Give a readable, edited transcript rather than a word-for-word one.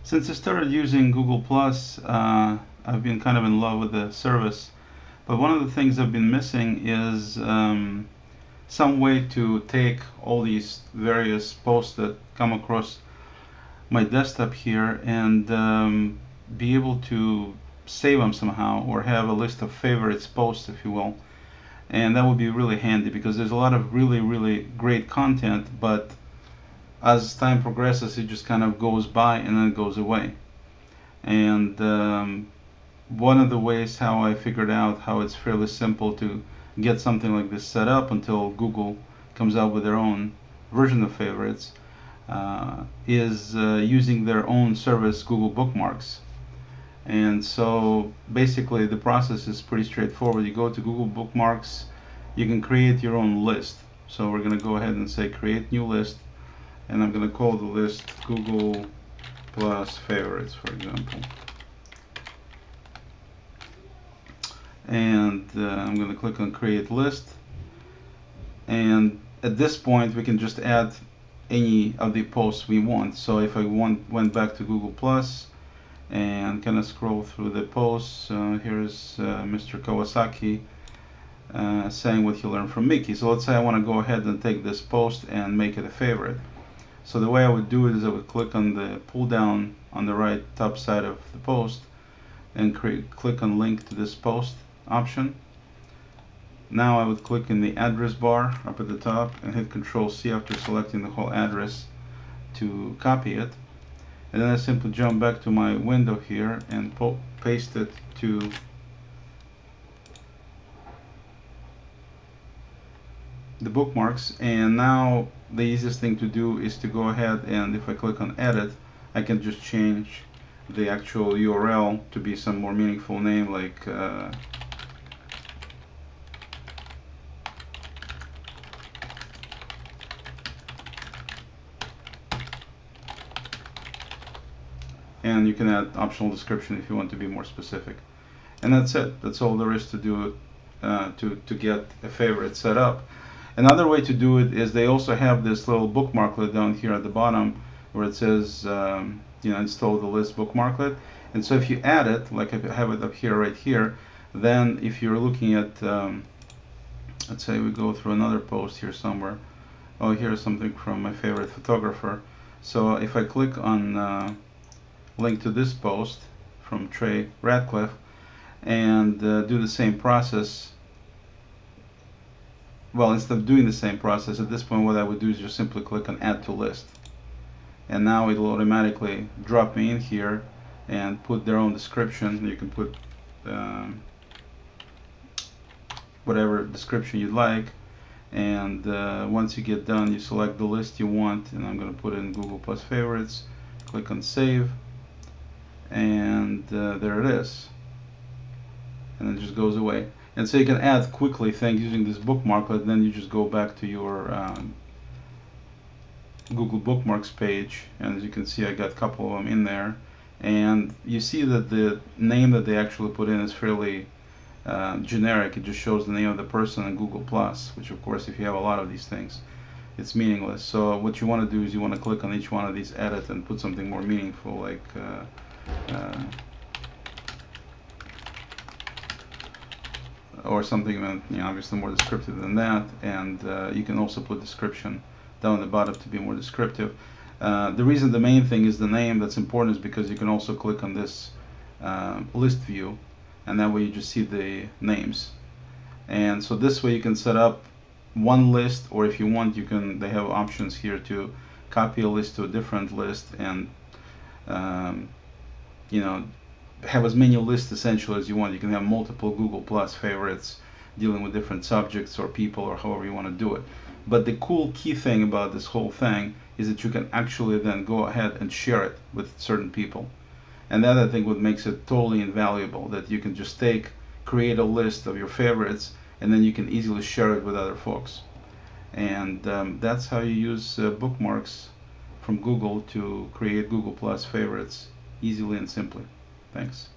Since I started using Google Plus, I've been kind of in love with the service. But one of the things I've been missing is some way to take all these various posts that come across my desktop here and be able to save them somehow or have a list of favorites posts, if you will. And that would be really handy because there's a lot of really great content, but as time progresses, it just kind of goes by and then it goes away. And one of the ways how I figured out how it's fairly simple to get something like this set up until Google comes out with their own version of favorites is using their own service, Google Bookmarks. And so basically the process is pretty straightforward. You go to Google Bookmarks, you can create your own list. So we're going to go ahead and say create new list, and I'm going to call the list Google Plus Favorites, for example. And I'm going to click on create list, and at this point we can just add any of the posts we want. So if I went back to Google Plus and kind of scroll through the posts, here's Mr. Kawasaki saying what he learned from Mickey. So let's say I want to go ahead and take this post and make it a favorite. So the way I would do it is I would click on the pull down on the right top side of the post and click on link to this post option. Now I would click in the address bar up at the top and hit Control C after selecting the whole address to copy it. And then I simply jump back to my window here and paste it to the bookmarks. And now the easiest thing to do is to go ahead and if I click on edit, I can just change the actual URL to be some more meaningful name, like and you can add optional description if you want to be more specific. And that's it. That's all there is to do to get a favorite set up. Another way to do it is they also have this little bookmarklet down here at the bottom where it says install the list bookmarklet. And so if you add it, like I have it up here, right here, then if you're looking at let's say we go through another post here somewhere. Oh, here's something from my favorite photographer. So if I click on link to this post from Trey Radcliffe and do the same process. Well, instead of doing the same process, at this point what I would do is just simply click on add to list, and now it will automatically drop me in here and put their own description. You can put whatever description you'd like, and once you get done you select the list you want, and I'm going to put in Google Plus Favorites, click on save, and there it is, and it just goes away. And so you can add quickly things using this bookmarklet. Then you just go back to your Google Bookmarks page, and as you can see I got a couple of them in there, and you see that the name that they actually put in is fairly generic. It just shows the name of the person in Google Plus, which of course if you have a lot of these things it's meaningless. So what you want to do is you want to click on each one of these, edit, and put something more meaningful, like or something obviously more descriptive than that, and you can also put description down the bottom to be more descriptive. The reason the main thing is the name that's important is because you can also click on this list view, and that way you just see the names. And so this way you can set up one list, or if you want you can, they have options here to copy a list to a different list, and have as many lists essentially as you want. You can have multiple Google Plus favorites dealing with different subjects or people or however you want to do it. But the cool key thing about this whole thing is that you can actually then go ahead and share it with certain people. And that I think what makes it totally invaluable, that you can just create a list of your favorites and then you can easily share it with other folks. And that's how you use bookmarks from Google to create Google Plus favorites easily and simply. Thanks.